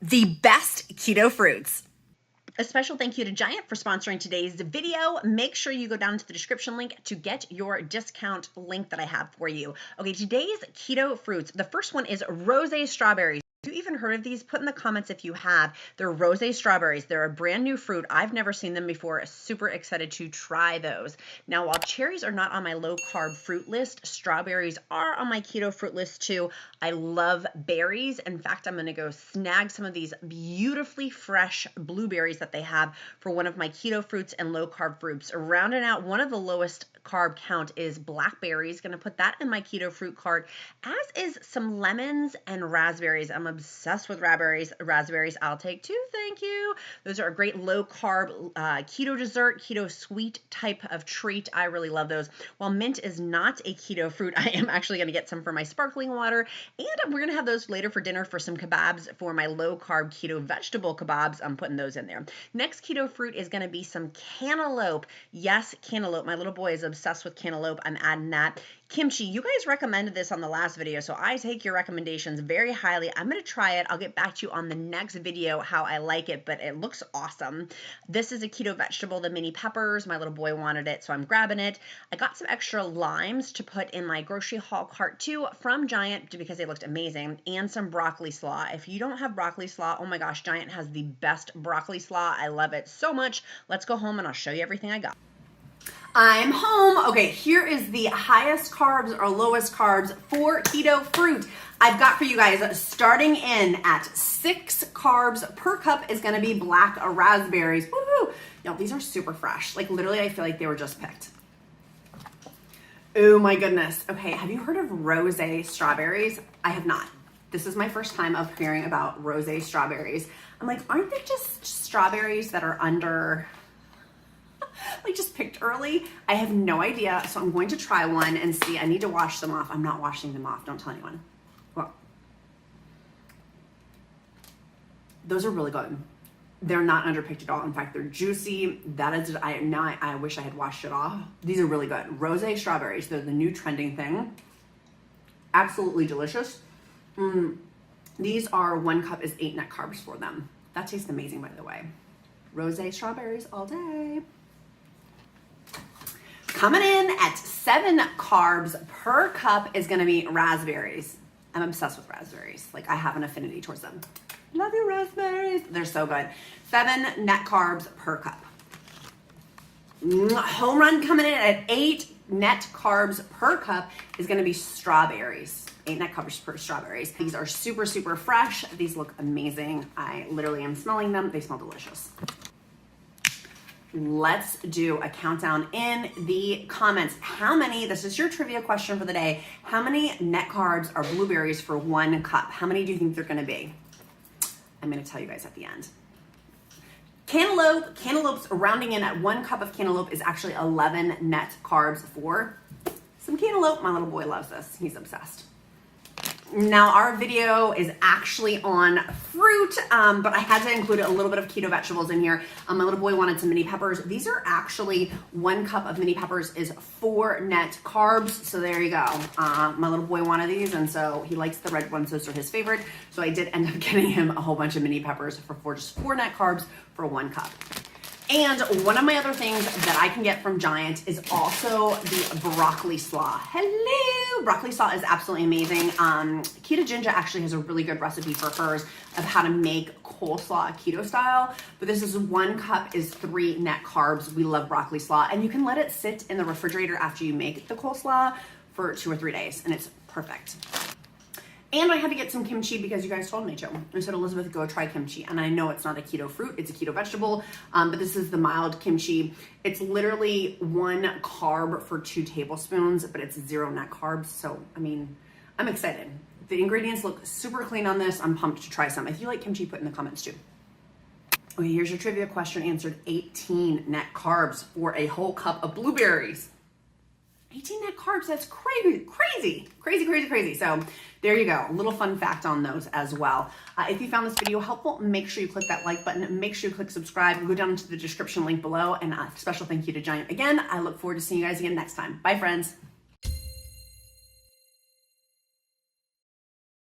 the best keto fruits. A special thank you to Giant for sponsoring today's video. Make sure you go down to the description link to get your discount link that I have for you. Okay, today's keto fruits. The first one is rosé strawberries. Have you even heard of these? Put in the comments if you have. They're rosé strawberries. They're a brand new fruit. I've never seen them before. Super excited to try those. Now, while cherries are not on my low carb fruit list, strawberries are on my keto fruit list too. I love berries. In fact, I'm going to go snag some of these beautifully fresh blueberries that they have for one of my keto fruits and low carb fruits. Rounding out one of the lowest carb count is blackberries. Going to put that in my keto fruit cart, as is some lemons and raspberries. I'm obsessed with raspberries. I'll take two, thank you. Those are a great low carb keto dessert, keto sweet type of treat. I really love those. While mint is not a keto fruit, I am actually going to get some for my sparkling water, and we're going to have those later for dinner for some kebabs for my low carb keto vegetable kebabs. I'm putting those in there. Next keto fruit is going to be some cantaloupe. Yes, cantaloupe. My little boy is obsessed with cantaloupe. I'm adding that. Kimchi, you guys recommended this on the last video, so I take your recommendations very highly. I'm going to try it. I'll get back to you on the next video how I like it, but it looks awesome. This is a keto vegetable, the mini peppers. My little boy wanted it, so I'm grabbing it. I got some extra limes to put in my grocery haul cart too from Giant because they looked amazing, and some broccoli slaw. If you don't have broccoli slaw, oh my gosh, Giant has the best broccoli slaw. I love it so much. Let's go home and I'll show you everything I got. I'm home. Okay, here is the highest carbs or lowest carbs for keto fruit. I've got for you guys, starting in at 6 carbs per cup is gonna be black raspberries. Woohoo! Now, these are super fresh. Like literally, I feel like they were just picked. Oh my goodness. Okay, have you heard of rosé strawberries? I have not. This is my first time of hearing about rosé strawberries. I'm like, aren't they just strawberries that are under... like just picked early? I have no idea. So I'm going to try one and see. I need to wash them off. I'm not washing them off. Don't tell anyone. Well, those are really good. They're not underpicked at all. In fact, they're juicy. That is, I wish I had washed it off. These are really good. Rosé strawberries. They're the new trending thing. Absolutely delicious. These are 1 cup is 8 net carbs for them. That tastes amazing, by the way. Rosé strawberries all day. Coming in at 7 carbs per cup is gonna be raspberries. I'm obsessed with raspberries. Like I have an affinity towards them. Love you, raspberries. They're so good. 7 net carbs per cup. Home run coming in at 8 net carbs per cup is gonna be strawberries. 8 net carbs per strawberries. These are super, super fresh. These look amazing. I literally am smelling them. They smell delicious. Let's do a countdown in the comments. How many, this is your trivia question for the day, how many net carbs are blueberries for 1 cup? How many do you think they're gonna be? I'm gonna tell you guys at the end. Cantaloupes rounding in at 1 cup of cantaloupe is actually 11 net carbs for some cantaloupe. My little boy loves this, he's obsessed. Now our video is actually on fruit, but I had to include a little bit of keto vegetables in here. My little boy wanted some mini peppers. These are actually 1 cup of mini peppers is 4 net carbs. So there you go. My little boy wanted these, and so he likes the red ones. Those are his favorite. So I did end up getting him a whole bunch of mini peppers for just 4 net carbs for 1 cup. And one of my other things that I can get from Giant is also the broccoli slaw. Hello! Broccoli slaw is absolutely amazing. Keto Ginger actually has a really good recipe for hers of how to make coleslaw keto style. But this is 1 cup is 3 net carbs. We love broccoli slaw. And you can let it sit in the refrigerator after you make the coleslaw for 2 or 3 days. And it's perfect. And I had to get some kimchi because you guys told me to. I said, Elizabeth, go try kimchi. And I know it's not a keto fruit, it's a keto vegetable, but this is the mild kimchi. It's literally 1 carb for 2 tablespoons, but it's 0 net carbs. So, I mean, I'm excited. The ingredients look super clean on this. I'm pumped to try some. If you like kimchi, put in the comments too. Okay, here's your trivia question answered. 18 net carbs for a whole cup of blueberries. 18 net carbs, that's crazy. So there you go, a little fun fact on those as well. If you found this video helpful, make sure you click that like button, make sure you click subscribe, go down into the description link below, and a special thank you to Giant again. I look forward to seeing you guys again next time. Bye friends.